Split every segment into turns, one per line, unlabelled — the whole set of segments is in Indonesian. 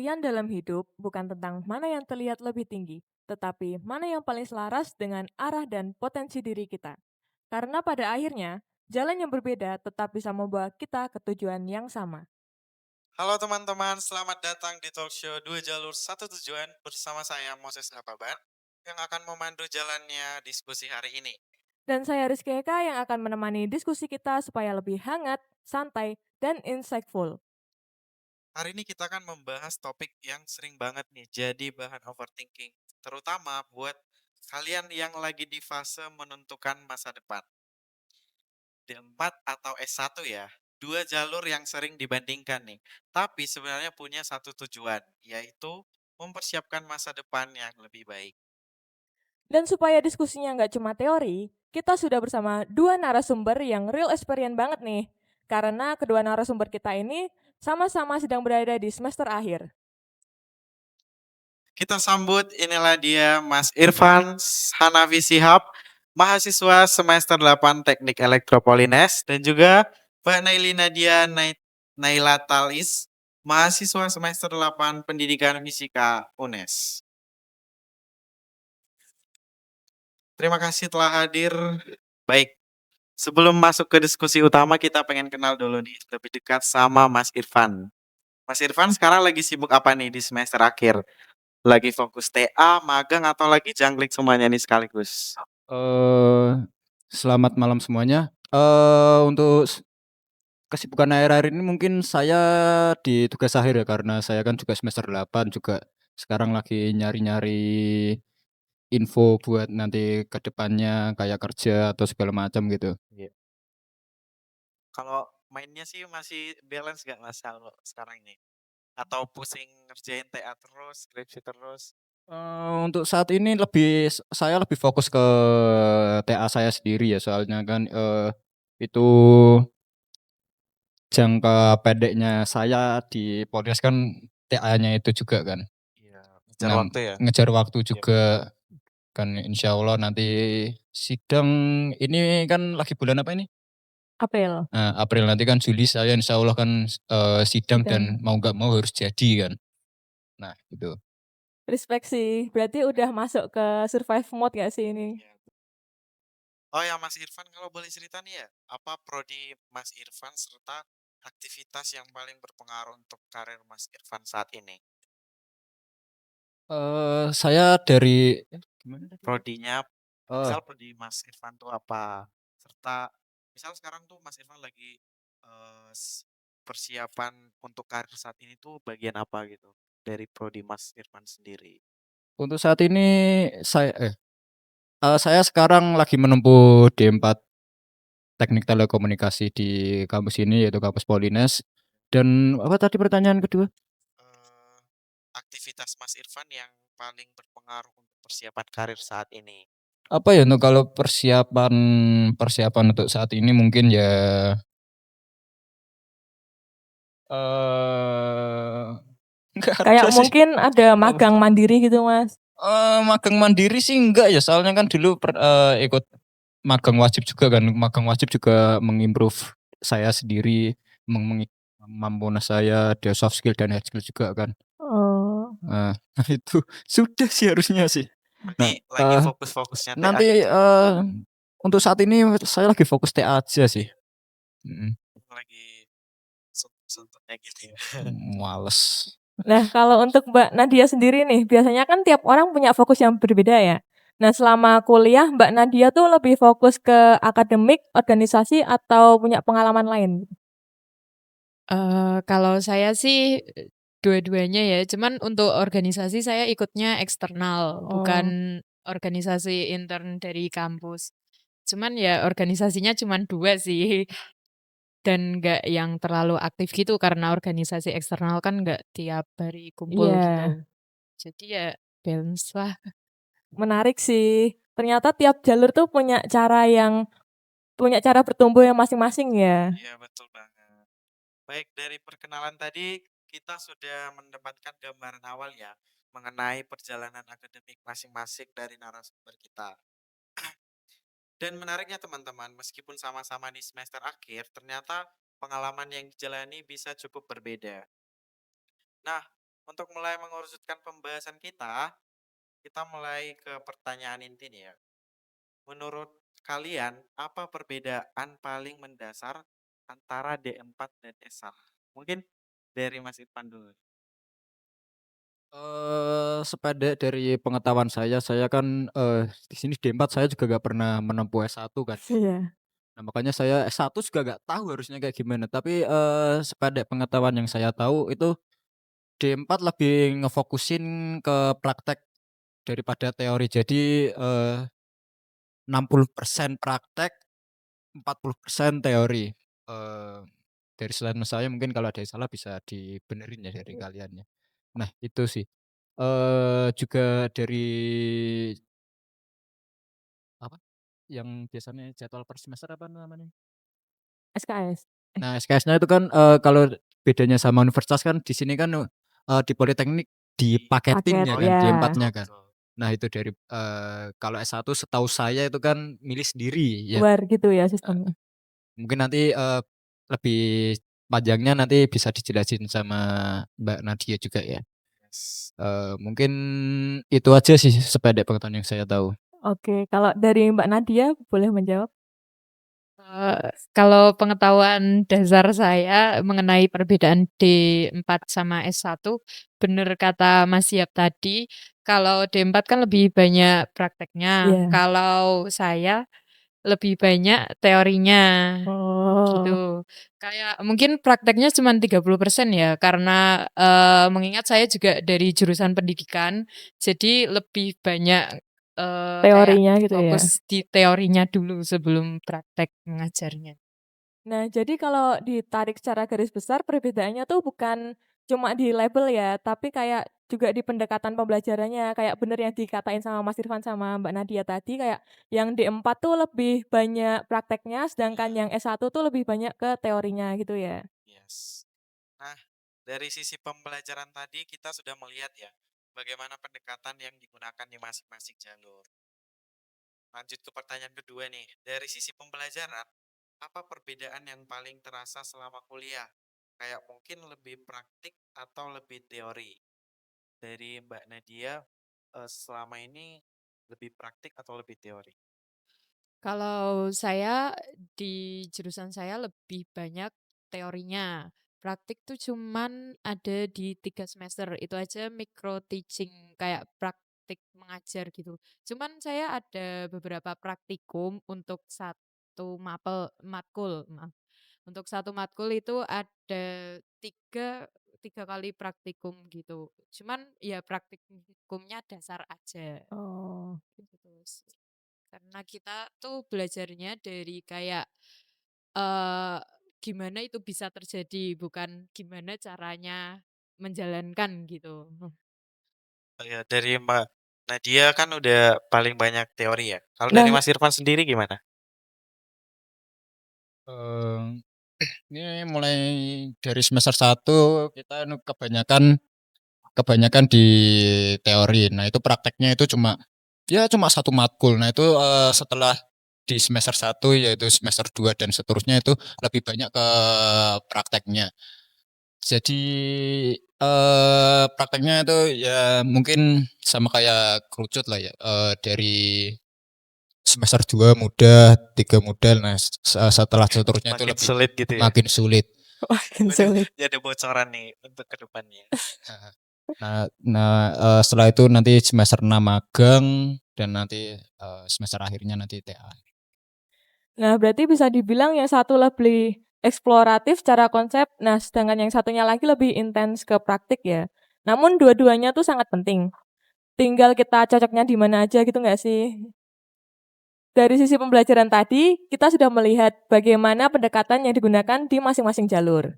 Pilihan dalam hidup bukan tentang mana yang terlihat lebih tinggi, tetapi mana yang paling selaras dengan arah dan potensi diri kita. Karena pada akhirnya, jalan yang berbeda tetap bisa membawa kita ke tujuan yang sama.
Halo teman-teman, selamat datang di talk show Dua Jalur Satu Tujuan bersama saya Moses Apaban yang akan memandu jalannya diskusi hari ini.
Dan saya Rizky Eka yang akan menemani diskusi kita supaya lebih hangat, santai, dan insightful.
Hari ini kita akan membahas topik yang sering banget nih jadi bahan overthinking, terutama buat kalian yang lagi di fase menentukan masa depan. D4 atau S1 ya, dua jalur yang sering dibandingkan nih, tapi sebenarnya punya satu tujuan, yaitu mempersiapkan masa depan yang lebih baik.
Dan supaya diskusinya nggak cuma teori, kita sudah bersama dua narasumber yang real experience banget nih. Karena kedua narasumber kita ini sama-sama sedang berada di semester akhir.
Kita sambut inilah dia Mas Irfan Hanafi Sihab, mahasiswa semester 8 Teknik Elektropolines dan juga Mbak Naili Nadia Naila Talis, mahasiswa semester 8 Pendidikan Fisika UNES. Terima kasih telah hadir. Baik, sebelum masuk ke diskusi utama kita pengen kenal dulu nih lebih dekat sama Mas Irfan. Mas Irfan sekarang lagi sibuk apa nih di semester akhir? Lagi fokus TA, magang, atau lagi jangklik semuanya nih sekaligus?
Eee, Selamat malam semuanya. Untuk kesibukan akhir-akhir ini mungkin saya di tugas akhir ya, karena saya kan juga semester 8 juga sekarang lagi nyari-nyari info buat nanti ke depannya kayak kerja atau segala macam gitu.
Iya. Kalau mainnya sih masih balance nggak Mas kalau sekarang ini? Atau pusing ngerjain TA terus, skripsi terus?
Untuk saat ini saya lebih fokus ke TA saya sendiri ya, soalnya kan, itu jangka pendeknya saya di Polres kan TA-nya itu juga kan.
Iya, ngejar
Nah,
waktu ya?
ngejar waktu
Iya betul.
juga kan, insya Allah nanti sidang ini kan lagi bulan apa ini?
April,
Nah, April nanti kan Juli saya insya Allah kan, sidang dan
sidang.
mau nggak mau harus jadi kan. Nah itu.
Respect sih, berarti udah masuk ke survive mode gak sih ini?
Iya. Oh ya Mas Irfan kalau boleh cerita nih ya, apa prodi Mas Irfan serta aktivitas yang paling berpengaruh untuk karir Mas Irfan saat ini?
Saya dari gimana tadi?
Prodinya,
Oh,
misal prodi Mas Irfan tuh apa? Serta misal sekarang tuh Mas Irfan lagi persiapan untuk karir saat ini tuh bagian apa gitu dari prodi Mas Irfan sendiri?
untuk saat ini saya sekarang lagi menempuh D4 Teknik Telekomunikasi di kampus ini, yaitu kampus Polines. Dan apa tadi pertanyaan kedua?
Eh, Aktivitas Mas Irfan yang paling berpengaruh untuk persiapan karir saat ini?
Apa ya, untuk kalau persiapan persiapan untuk saat ini mungkin ya, eee, nggak ada
Kayak
sih.
mungkin ada
Apa?
magang mandiri gitu, Mas.
Magang mandiri sih enggak ya, soalnya kan dulu ikut magang wajib juga kan. Magang wajib juga saya sendiri, kemampuan saya, ada soft skill dan hard skill juga kan.
Oh,
Nah, itu sudah sih harusnya sih.
Berarti
Nah,
lagi fokus-fokusnya TA
nanti,
gitu,
untuk saat ini saya lagi fokus TA aja sih. Mhm,
lagi suntuk-suntuknya gitu ya.
males.
nah kalau untuk Mbak Nadia sendiri nih, biasanya kan tiap orang punya fokus yang berbeda ya. Nah selama kuliah Mbak Nadia tuh lebih fokus ke akademik, organisasi, atau punya pengalaman lain?
Kalau saya sih, dua-duanya ya, cuman untuk organisasi saya ikutnya eksternal,
Oh,
bukan organisasi intern dari kampus. Cuman ya organisasinya cuman 2 sih, dan nggak yang terlalu aktif gitu, karena organisasi eksternal kan nggak tiap hari kumpul
iya,
gitu. Jadi ya balance lah.
menarik sih. Ternyata tiap jalur tuh punya cara bertumbuh yang masing-masing ya.
Iya betul banget. Baik, dari perkenalan tadi kita sudah mendapatkan gambaran awal ya mengenai perjalanan akademik masing-masing dari narasumber kita. Dan menariknya teman-teman, meskipun sama-sama di semester akhir, ternyata pengalaman yang dijalani bisa cukup berbeda. Nah, Untuk mulai mengerucutkan pembahasan kita mulai ke pertanyaan inti nih ya. Menurut kalian, apa perbedaan paling mendasar antara D4 dan S1? Mungkin dari Mas Irfan dulu.
Sependek dari pengetahuan saya kan, di sini D4 saya juga nggak pernah menempuh S1 kan.
Iya.
Nah, makanya saya S1 juga nggak tahu harusnya kayak gimana, tapi, sependek pengetahuan yang saya tahu itu D4 lebih ngefokusin ke praktek daripada teori. Jadi, 60% praktek, 40% teori. Eee, dari selain saya mungkin kalau ada yang salah bisa dibenerin ya dari kalian ya. Nah itu sih, juga dari apa, yang biasanya jadwal per semester apa namanya?
SKS.
Nah SKS-nya itu kan, kalau bedanya sama universitas kan di sini kan, di politeknik dipaketin
Paket,
ya
Oh
kan,
ya.
betul
D4-nya kan.
betul.
Nah itu dari, kalau S1 setahu saya itu kan milih sendiri ya,
Luar gitu ya sistemnya.
mungkin nanti, lebih panjangnya nanti bisa dijelasin sama Mbak Nadia juga ya.
Yes.
Mungkin itu aja sih sependek pengetahuan yang saya tahu.
Oke, kalau dari Mbak Nadia boleh menjawab?
Kalau pengetahuan dasar saya mengenai perbedaan D4 sama S1, bener kata Mas Siap tadi, kalau D4 kan lebih banyak prakteknya,
Iya.
kalau saya lebih banyak teorinya,
Oh,
gitu. Kayak mungkin prakteknya cuma 30% ya, karena, mengingat saya juga dari jurusan pendidikan, jadi lebih banyak, kayak
teorinya gitu ya.
fokus di teorinya dulu sebelum praktek mengajarnya.
Nah, jadi kalau ditarik secara garis besar perbedaannya tuh bukan cuma di label ya, tapi kayak juga di pendekatan pembelajarannya. Kayak bener yang dikatain sama Mas Irfan sama Mbak Nadia tadi, kayak yang D4 tuh lebih banyak prakteknya, sedangkan yang S1 tuh lebih banyak ke teorinya gitu ya.
Yes. Nah, dari sisi pembelajaran tadi kita sudah melihat ya, bagaimana pendekatan yang digunakan di masing-masing jalur. Lanjut ke pertanyaan kedua nih, dari sisi pembelajaran, apa perbedaan yang paling terasa selama kuliah? Kayak mungkin lebih praktik atau lebih teori? Dari Mbak Nadia, selama ini lebih praktik atau lebih teori?
Kalau saya di jurusan saya lebih banyak teorinya. Praktik tuh cuman ada di 3 semester. Itu aja micro teaching kayak praktik mengajar gitu. Cuman saya ada beberapa praktikum untuk satu matkul. Maaf. Untuk satu matkul itu ada tiga kali praktikum gitu. Cuman ya praktikumnya dasar aja.
Oh.
Gitu. Karena kita tuh belajarnya dari kayak, eee, gimana itu bisa terjadi, bukan gimana caranya menjalankan gitu.
Oh ya, dari Mbak Nadia kan udah paling banyak teori ya. Kalau dari
Nah,
Mas Irfan sendiri gimana?
Eee, ini mulai dari semester 1 kita kebanyakan kebanyakan di teori. Nah, itu prakteknya itu cuma satu matkul. Nah, itu, setelah di semester 1 yaitu semester 2 dan seterusnya itu lebih banyak ke prakteknya. Jadi, prakteknya itu ya mungkin sama kayak kerucut lah ya, dari semester 2 mudah, 3 mudah, nah setelah seterusnya itu
Makin
lebih
sulit gitu ya?
makin sulit.
makin
Waduh,
sulit.
ya ada bocoran nih untuk kedepannya.
Heeh. Nah, setelah itu nanti semester 6 magang dan nanti, semester akhirnya nanti TA.
Nah, berarti bisa dibilang yang satu lebih eksploratif secara konsep, nah sedangkan yang satunya lagi lebih intens ke praktik ya. Namun dua-duanya tuh sangat penting. Tinggal kita cocoknya di mana aja gitu nggak sih? Dari sisi pembelajaran tadi, kita sudah melihat bagaimana pendekatan yang digunakan di masing-masing jalur.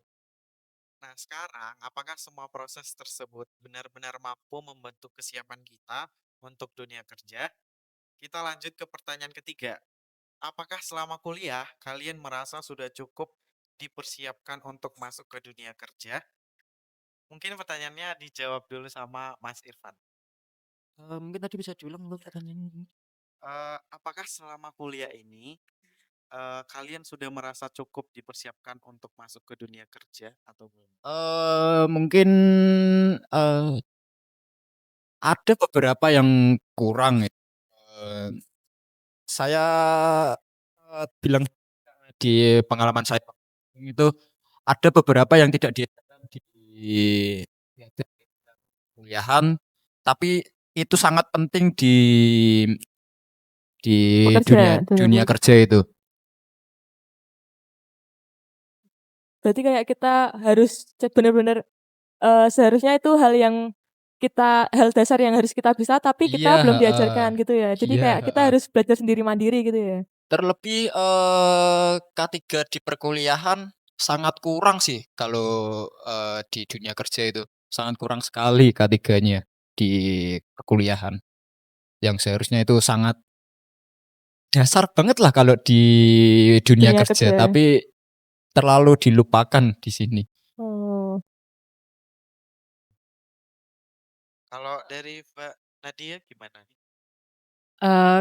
Nah, sekarang apakah semua proses tersebut benar-benar mampu membentuk kesiapan kita untuk dunia kerja? Kita lanjut ke pertanyaan ketiga. Apakah selama kuliah kalian merasa sudah cukup dipersiapkan untuk masuk ke dunia kerja? Mungkin pertanyaannya dijawab dulu sama Mas Irfan.
Mungkin tadi bisa diulang belum pertanyaannya?
Apakah selama kuliah ini kalian sudah merasa cukup dipersiapkan untuk masuk ke dunia kerja atau belum?
Mungkin, ada beberapa yang kurang ya, saya, bilang di pengalaman saya itu ada beberapa yang tidak diajarkan di kuliahan, tapi itu sangat penting di dunia dunia kerja itu.
Berarti kayak kita harus benar-benar seharusnya itu hal dasar yang harus kita bisa, tapi
Iya,
kita belum
heeh.
diajarkan gitu ya. Jadi
Iya,
kayak kita
heeh.
harus belajar sendiri mandiri gitu ya.
Terlebih, K3 di perkuliahan sangat kurang sih kalau, di dunia kerja itu, sangat kurang sekali K3-nya di perkuliahan, yang seharusnya itu sangat dasar banget lah kalau di dunia
Dunia
kerja,
kerja.
tapi terlalu dilupakan di sini.
Oh.
Kalau dari Mbak Nadia gimana nih?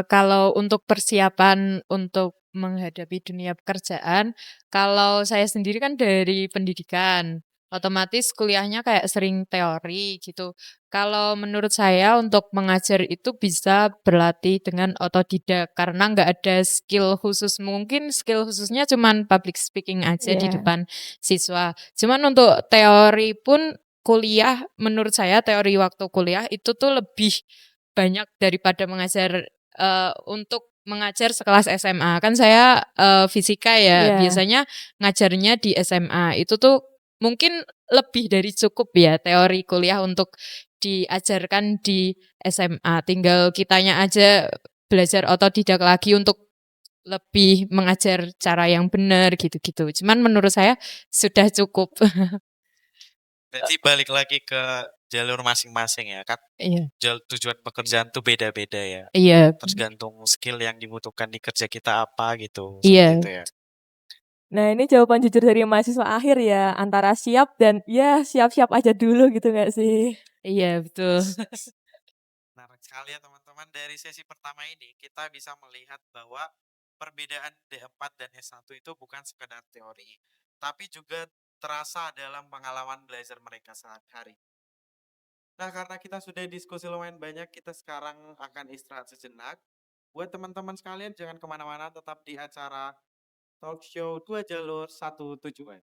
Kalau untuk persiapan untuk menghadapi dunia pekerjaan, kalau saya sendiri kan dari pendidikan, otomatis kuliahnya kayak sering teori gitu. Kalau menurut saya untuk mengajar itu bisa berlatih dengan otodidak karena nggak ada skill khusus. Mungkin skill khususnya cuman public speaking aja di
Iya.
depan siswa. Cuman untuk teori pun kuliah, menurut saya teori waktu kuliah itu tuh lebih banyak daripada mengajar untuk mengajar sekelas SMA. Kan saya, fisika ya,
Iya.
biasanya ngajarnya di SMA. Itu tuh mungkin lebih dari cukup ya teori kuliah untuk diajarkan di SMA. Tinggal kitanya aja belajar otodidak lagi untuk lebih mengajar cara yang benar gitu-gitu. Cuman menurut saya sudah cukup.
Berarti balik lagi ke jalur masing-masing ya kan?
Iya.
Tujuan pekerjaan tuh beda-beda ya.
Iya.
Tergantung skill yang dibutuhkan di kerja kita apa gitu, seperti
Iya.
itu ya.
Nah, ini jawaban jujur dari mahasiswa akhir ya, antara siap dan ya siap-siap aja dulu gitu nggak sih?
Iya, betul.
Menarik sekali ya teman-teman, dari sesi pertama ini kita bisa melihat bahwa perbedaan D4 dan S1 itu bukan sekedar teori, tapi juga terasa dalam pengalaman belajar mereka sehari-hari. Nah, karena kita sudah diskusi lumayan banyak, kita sekarang akan istirahat sejenak. Buat teman-teman sekalian, jangan kemana-mana, tetap di acara Talk Show 2 Jalur 1 Tujuan.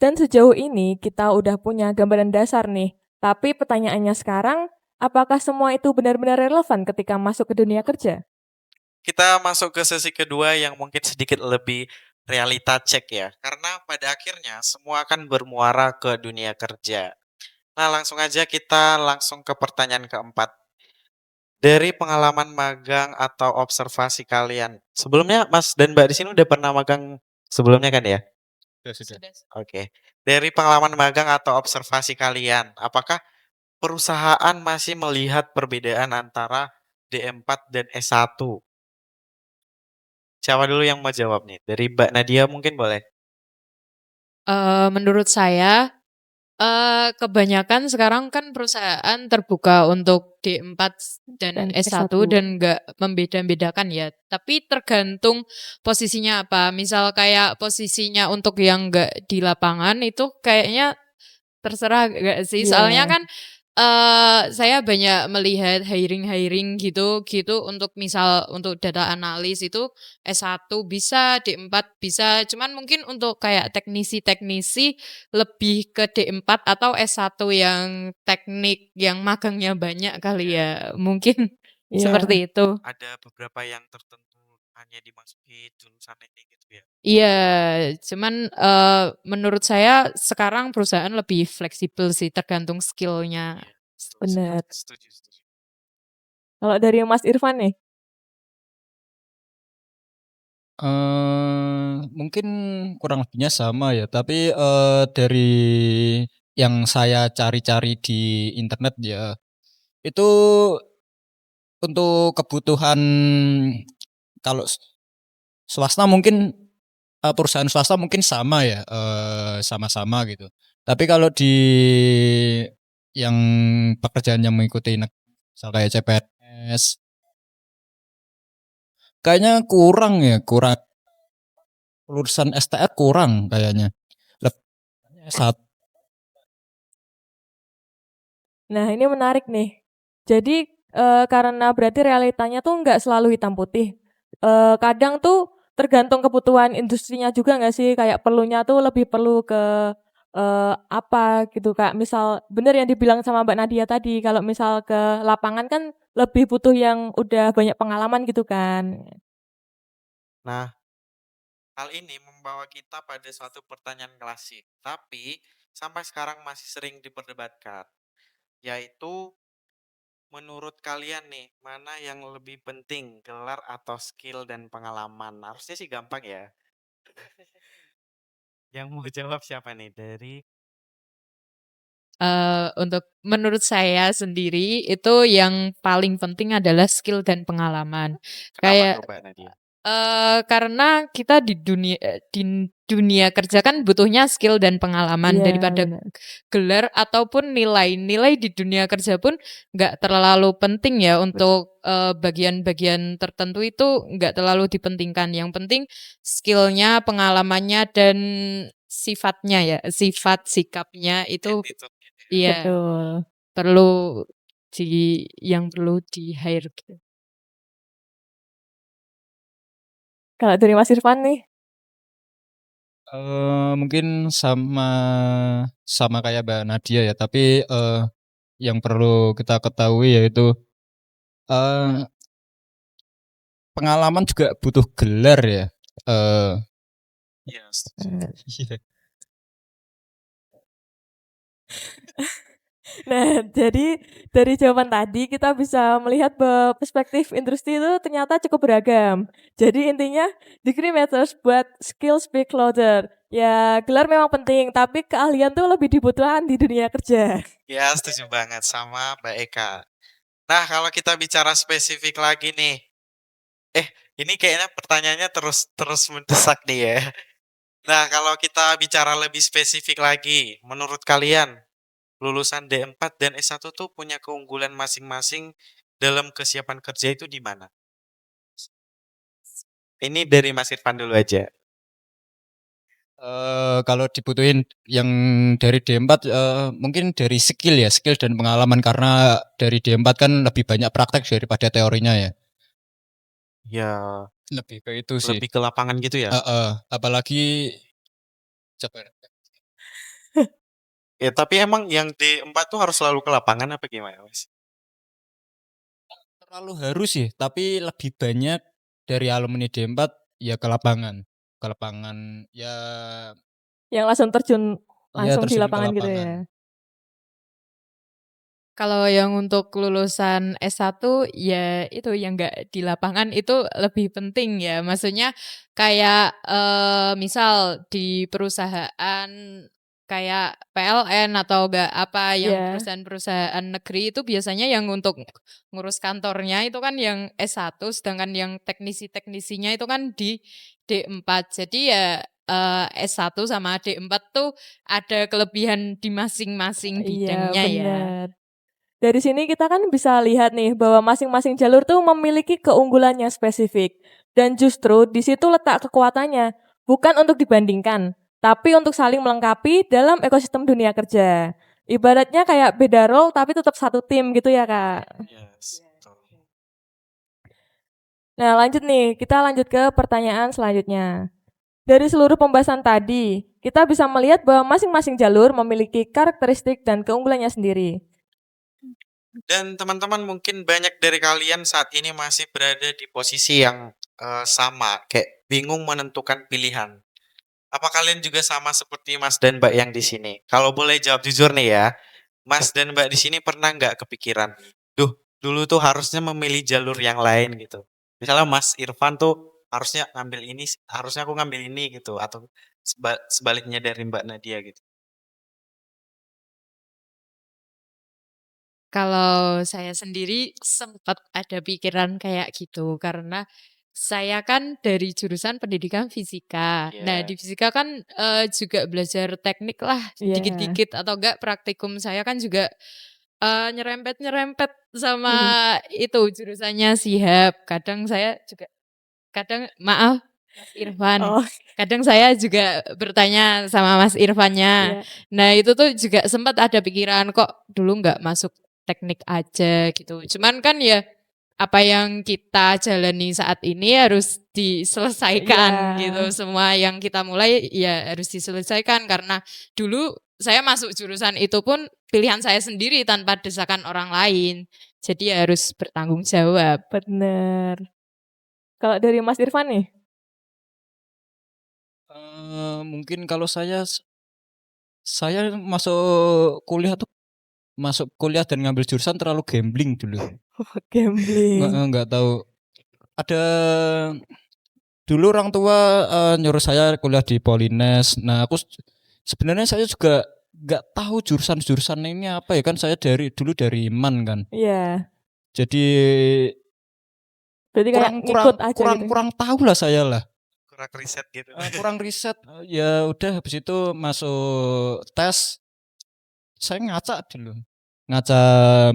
Dan sejauh ini kita udah punya gambaran dasar nih. Tapi pertanyaannya sekarang, apakah semua itu benar-benar relevan ketika masuk ke dunia kerja?
Kita masuk ke sesi kedua yang mungkin sedikit lebih realita cek ya. Karena pada akhirnya semua akan bermuara ke dunia kerja. Nah, langsung aja kita langsung ke pertanyaan keempat. Dari pengalaman magang atau observasi kalian. Sebelumnya Mas dan Mbak di sini udah pernah magang sebelumnya kan ya?
Sudah.
Oke. Dari pengalaman magang atau observasi kalian, apakah perusahaan masih melihat perbedaan antara D4 dan S1? Siapa dulu yang mau jawab nih? Dari Mbak Nadia mungkin boleh?
Menurut saya, kebanyakan sekarang kan perusahaan terbuka untuk D4 dan
Dan
S1
S1.
dan nggak membeda-bedakan ya, tapi tergantung posisinya apa. Misal kayak posisinya untuk yang nggak di lapangan itu kayaknya terserah nggak sih? Soalnya
Iya.
kan Saya banyak melihat hiring gitu untuk misal untuk data analis itu S1 bisa, D4 bisa, cuman mungkin untuk kayak teknisi-teknisi lebih ke D4 atau S1 yang teknik yang magangnya banyak kali
Ya,
ya, mungkin
Iya,
seperti itu.
ada beberapa yang tertentu hanya dimasuki jurusan ini gitu ya.
Iya, cuman, menurut saya sekarang perusahaan lebih fleksibel sih tergantung skill-nya.
Iya, betul sekali.
bener.
Setuju, setuju.
Kalau dari Mas Irfan nih,
Mungkin kurang lebihnya sama ya, tapi, dari yang saya cari-cari di internet ya, itu untuk kebutuhan kalau swasta mungkin, perusahaan swasta mungkin sama ya, sama-sama gitu. Tapi kalau di yang pekerjaan yang mengikuti misal kayak CPNS, kayaknya kurang ya, kurang lulusan STR kurang kayaknya. Leb sat
nah ini menarik nih. Jadi, karena berarti realitanya tuh nggak selalu hitam putih. Kadang tuh tergantung kebutuhan industrinya juga nggak sih? Kayak perlunya tuh lebih perlu ke, apa gitu, Kak. Misal bener yang dibilang sama Mbak Nadia tadi, kalau misal ke lapangan kan lebih butuh yang udah banyak pengalaman gitu kan.
Nah, hal ini membawa kita pada suatu pertanyaan klasik, tapi sampai sekarang masih sering diperdebatkan, yaitu menurut kalian nih, mana yang lebih penting, gelar atau skill dan pengalaman? Harusnya sih gampang ya. Yang mau jawab siapa nih? Dari
Untuk menurut saya sendiri itu yang paling penting adalah skill dan pengalaman.
kenapa
Kayak
tuh Mbak Nadia?
Karena kita di dunia kerja kan butuhnya skill dan pengalaman
Iya,
daripada
bener.
gelar ataupun nilai. Nilai di dunia kerja pun nggak terlalu penting ya
Betul.
untuk, bagian-bagian tertentu itu nggak terlalu dipentingkan. Yang penting skill-nya, pengalamannya, dan sifatnya ya, sifat sikapnya itu
Attitude.
iya,
Betul.
perlu yang perlu di-hire gitu.
Kalau dari Mas Irfan nih?
Mungkin sama kayak Mbak Nadia ya, tapi, yang perlu kita ketahui yaitu, eee, pengalaman juga butuh gelar ya, eee,
Iya, setuju.
Eee,
iya.
nah, jadi dari jawaban tadi kita bisa melihat bahwa perspektif industri itu ternyata cukup beragam. Jadi intinya degree matters buat skill speak louder. Ya, gelar memang penting, tapi keahlian tuh lebih dibutuhkan di dunia kerja.
Ya, setuju banget sama Mbak Eka. Nah, kalau kita bicara spesifik lagi nih. Eh, ini kayaknya pertanyaannya terus terus mendesak nih ya. Nah, kalau kita bicara lebih spesifik lagi, menurut kalian lulusan D4 dan S1 tuh punya keunggulan masing-masing dalam kesiapan kerja itu di mana? Ini dari Mas Irfan dulu aja.
Kalau dibutuhin yang dari D4, mungkin dari skill ya, skill dan pengalaman karena dari D4 kan lebih banyak praktek daripada teorinya ya.
Ya,
Lebih ke itu sih.
lebih ke lapangan gitu ya?
Heeh, apalagi coba
Ya, tapi emang yang D4 tuh harus selalu ke lapangan apa gimana, Mas?
terlalu harus sih, tapi lebih banyak dari alumni D4 ya ke lapangan. Ke lapangan ya
Yang langsung terjun
ya
langsung di
terjun ke
lapangan gitu
lapangan.
ya.
Kalau yang untuk lulusan S1 ya itu yang nggak di lapangan itu lebih penting ya. Maksudnya kayak, misal di perusahaan kayak PLN atau enggak apa yang
Iya,
perusahaan-perusahaan negeri itu biasanya yang untuk ngurus kantornya itu kan yang S1 sedangkan yang teknisi-teknisinya itu kan di D4. Jadi ya, S1 sama D4 tuh ada kelebihan di masing-masing
iya
bidangnya ya.
bener. Dari sini kita kan bisa lihat nih bahwa masing-masing jalur tuh memiliki keunggulannya spesifik. Dan justru di situ letak kekuatannya. Bukan untuk dibandingkan, tapi untuk saling melengkapi dalam ekosistem dunia kerja. Ibaratnya kayak beda role tapi tetap satu tim gitu ya, Kak.
Yes, betul.
Nah, lanjut nih, kita lanjut ke pertanyaan selanjutnya. Dari seluruh pembahasan tadi, kita bisa melihat bahwa masing-masing jalur memiliki karakteristik dan keunggulannya sendiri.
Dan teman-teman mungkin banyak dari kalian saat ini masih berada di posisi yang sama, kayak bingung menentukan pilihan. Apa kalian juga sama seperti Mas dan Mbak yang di sini? Kalau boleh jawab jujur nih ya, Mas dan Mbak di sini pernah nggak kepikiran, duh, dulu tuh harusnya memilih jalur yang lain gitu. Misalnya Mas Irfan tuh harusnya ngambil ini, harusnya aku ngambil ini gitu, atau sebaliknya dari Mbak Nadia gitu.
Kalau saya sendiri sempat ada pikiran kayak gitu, karena saya kan dari jurusan pendidikan fisika. Nah,
Iya.
di fisika kan, juga belajar teknik lah
Iya.
dikit-dikit atau enggak praktikum saya kan juga, nyerempet-nyerempet sama itu jurusannya SIHAB. Kadang saya juga maaf Mas Irfan,
Oh,
kadang saya juga bertanya sama Mas Irfannya.
iya.
Nah, itu tuh juga sempat ada pikiran, kok dulu nggak masuk teknik aja gitu. Cuman kan ya apa yang kita jalani saat ini harus diselesaikan gitu.
Iya.
Semua yang kita mulai ya harus diselesaikan karena dulu saya masuk jurusan itu pun pilihan saya sendiri tanpa desakan orang lain. Jadi ya harus bertanggung jawab.
Bener. Kalau dari Mas Irfan nih?
Mungkin kalau saya masuk kuliah dan ngambil jurusan terlalu gambling dulu.
Gambling.
Nggak tahu. Ada dulu orang tua nyuruh saya kuliah di Polines. Nah, sebenarnya saya juga nggak tahu jurusan-jurusan ini apa ya, kan saya dulu dari IMAN kan.
Iya.
Jadi
Berarti kayak
kurang kurang
ngikut aja
kurang
gitu.
kurang tahu lah saya lah.
Kurang riset gitu.
Kurang riset. Ya udah, habis itu masuk tes. Saya ngaca dulu. Ngaca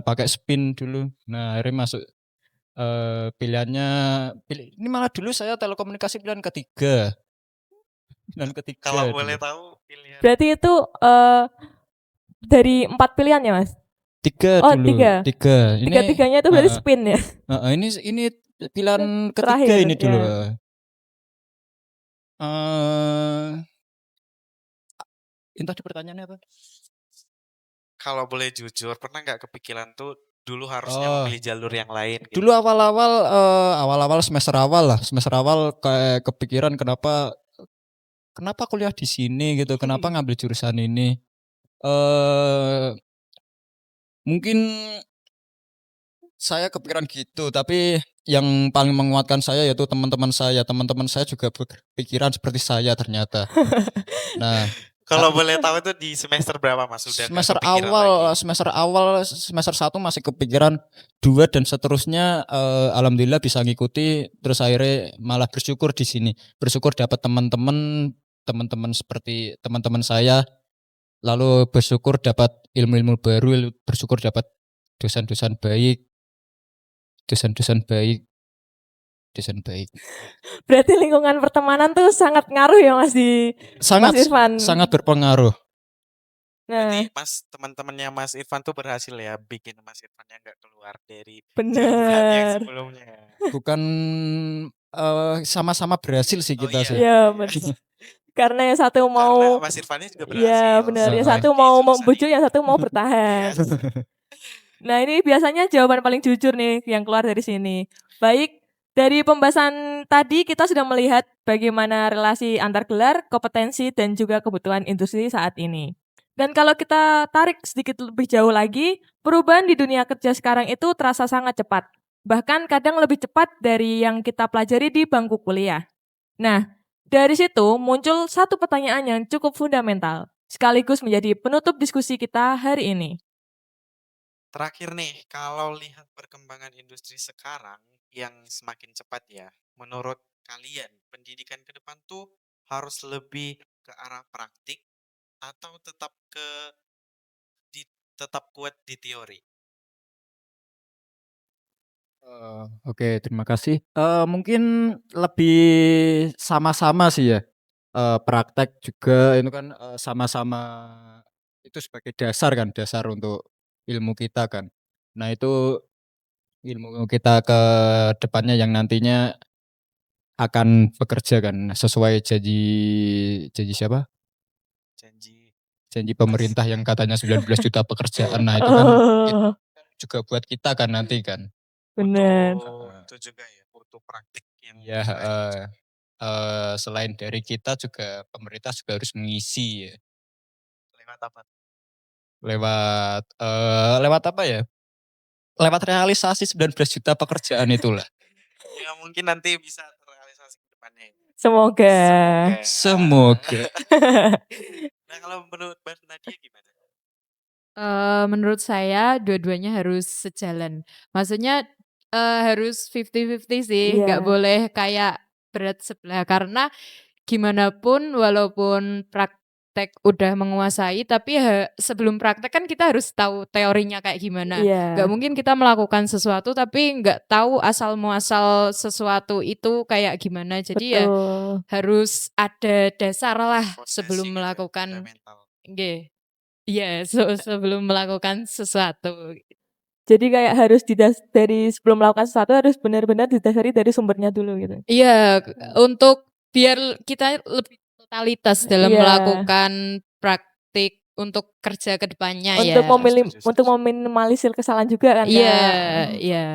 pakai spin dulu. Nah, akhirnya masuk pilihannya ini malah dulu saya telekomunikasi pilihan ketiga. Pilihan
Kalau
ketiga
boleh
dulu.
tahu pilihan.
Berarti itu dari 4 pilihan ya, Mas?
Tiga
Oh,
dulu.
3.
Tiga. Ini
Tiga-tiganya itu berarti spin ya?
ini pilihan ketiga
Terakhir,
ini dulu.
ya.
Ini tadi pertanyaannya apa?
Kalau boleh jujur, pernah nggak kepikiran tuh dulu harusnya
Oh,
memilih jalur yang lain gitu?
dulu awal-awal semester awal kayak kepikiran kenapa kuliah di sini gitu, kenapa ngambil jurusan ini. Mungkin saya kepikiran gitu, tapi yang paling menguatkan saya yaitu teman-teman saya. Teman-teman saya juga berpikiran seperti saya ternyata. Nah,
Kalau boleh tahu itu di semester berapa Mas? Udah nggak
semester
kepikiran
awal
lagi?
semester 1 masih kepikiran, 2 dan seterusnya alhamdulillah bisa ngikuti, terus akhirnya malah bersyukur di sini. Bersyukur dapat teman-teman seperti teman-teman saya, lalu bersyukur dapat ilmu-ilmu baru, bersyukur dapat dosen-dosen baik, dosen-dosen baik, dosen baik.
Berarti lingkungan pertemanan tuh sangat ngaruh ya, Mas, di Mas
Sangat
Irfan.
sangat berpengaruh.
Nah,
Berarti teman-temannya Mas Irfan tuh berhasil ya bikin Mas Irfannya nggak keluar dari jaluran yang
bener.
sebelumnya.
Bukan sama-sama berhasil sih
Oh
kita
iya.
sih.
Iya, bener. Karena yang satu
Karena
mau,
Mas Irfannya juga
iya
berhasil
benar, yang
Heeh.
satu
di
mau
jurusan
membujuk,
ini.
yang satu mau bertahan.
Yes.
Nah, ini biasanya jawaban paling jujur nih yang keluar dari sini. Baik, dari pembahasan tadi kita sudah melihat bagaimana relasi antar gelar, kompetensi, dan juga kebutuhan industri saat ini. Dan kalau kita tarik sedikit lebih jauh lagi, perubahan di dunia kerja sekarang itu terasa sangat cepat. Bahkan kadang lebih cepat dari yang kita pelajari di bangku kuliah. Nah, dari situ muncul satu pertanyaan yang cukup fundamental, sekaligus menjadi penutup diskusi kita hari ini.
Terakhir nih, kalau lihat perkembangan industri sekarang yang semakin cepat ya, menurut kalian pendidikan ke depan tuh harus lebih ke arah praktik atau tetap kuat di teori?
Oke, terima kasih. Mungkin lebih sama-sama sih ya. Praktek juga itu kan sama-sama itu sebagai dasar kan, dasar untuk ilmu kita kan. Nah itu ilmu kita ke depannya yang nantinya akan bekerja kan sesuai janji siapa?
Janji
Janji pemerintah yang katanya 19 juta pekerjaan. Nah itu kan
Oh,
juga buat kita kan nanti kan.
bener.
butuh itu juga ya, butuh praktik yang
Ya,
baik juga.
selain dari kita juga pemerintah juga harus mengisi ya.
Lewat apa?
Lewat apa ya? Lewat realisasi 19 juta pekerjaan itulah.
Ya mungkin nanti bisa terrealisasi ke depannya.
Semoga.
Semoga.
Nah kalau menurut Mbak Nadia gimana?
Menurut saya dua-duanya harus sejalan. Maksudnya, harus 50-50 sih, nggak
Iya,
boleh kayak berat sebelah. Karena gimana pun walaupun praktek udah menguasai, tapi sebelum praktek kan kita harus tahu teorinya kayak gimana. Nggak
iya,
mungkin kita melakukan sesuatu tapi nggak tahu asal muasal sesuatu itu kayak gimana. Jadi ya
betul.
harus ada dasar lah
Fondasi
sebelum
gitu ya,
melakukan
fundamental.
nggih. Iya, sebelum melakukan sesuatu.
Jadi kayak harus dari sebelum melakukan sesuatu harus benar-benar didasari dari sumbernya dulu gitu.
Iya, untuk biar kita lebih totalitas dalam
Iya,
melakukan praktik untuk kerja ke depannya
untuk
ya.
Setuju,
untuk
setuju.
meminimalisir kesalahan juga kan,
Iya,
Kak.
iya.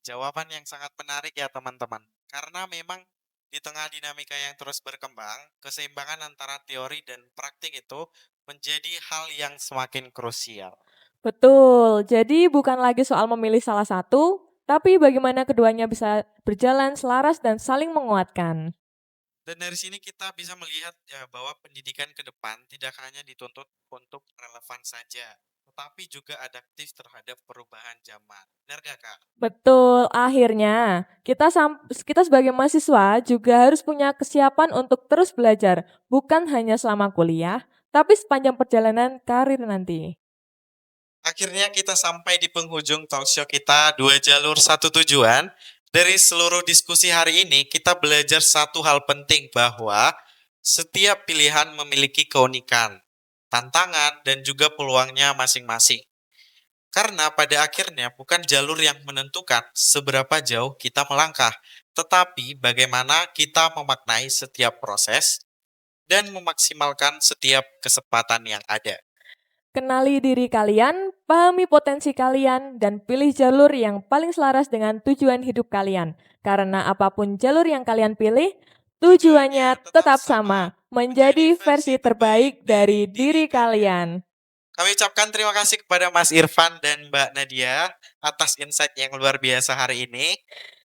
Jawaban yang sangat menarik ya teman-teman. Karena memang di tengah dinamika yang terus berkembang, keseimbangan antara teori dan praktik itu menjadi hal yang semakin krusial.
Betul. Jadi bukan lagi soal memilih salah satu, tapi bagaimana keduanya bisa berjalan selaras dan saling menguatkan.
Dan dari sini kita bisa melihat ya bahwa pendidikan ke depan tidak hanya dituntut untuk relevan saja, tetapi juga adaptif terhadap perubahan zaman. Benar gak, Kak?
Betul, akhirnya kita sebagai mahasiswa juga harus punya kesiapan untuk terus belajar, bukan hanya selama kuliah, tapi sepanjang perjalanan karir nanti.
Akhirnya kita sampai di penghujung talkshow kita dua jalur satu tujuan. Dari seluruh diskusi hari ini kita belajar satu hal penting bahwa setiap pilihan memiliki keunikan, tantangan, dan juga peluangnya masing-masing. Karena pada akhirnya bukan jalur yang menentukan seberapa jauh kita melangkah, tetapi bagaimana kita memaknai setiap proses dan memaksimalkan setiap kesempatan yang ada.
Kenali diri kalian, pahami potensi kalian, dan pilih jalur yang paling selaras dengan tujuan hidup kalian. Karena apapun jalur yang kalian pilih, tujuannya tetap sama, menjadi versi terbaik dari diri kalian.
Kami ucapkan terima kasih kepada Mas Irfan dan Mbak Nadia atas insight yang luar biasa hari ini.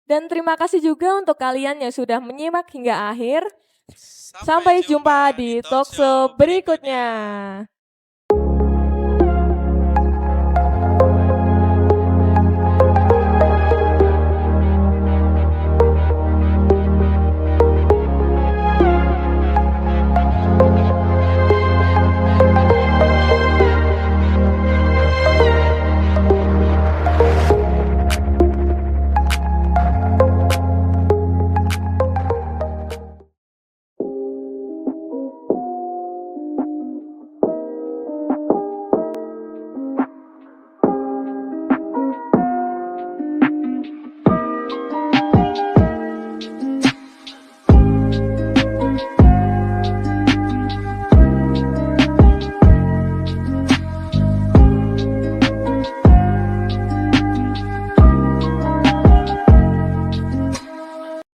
Dan terima kasih juga untuk kalian yang sudah menyimak hingga akhir. Sampai jumpa di talkshow berikutnya.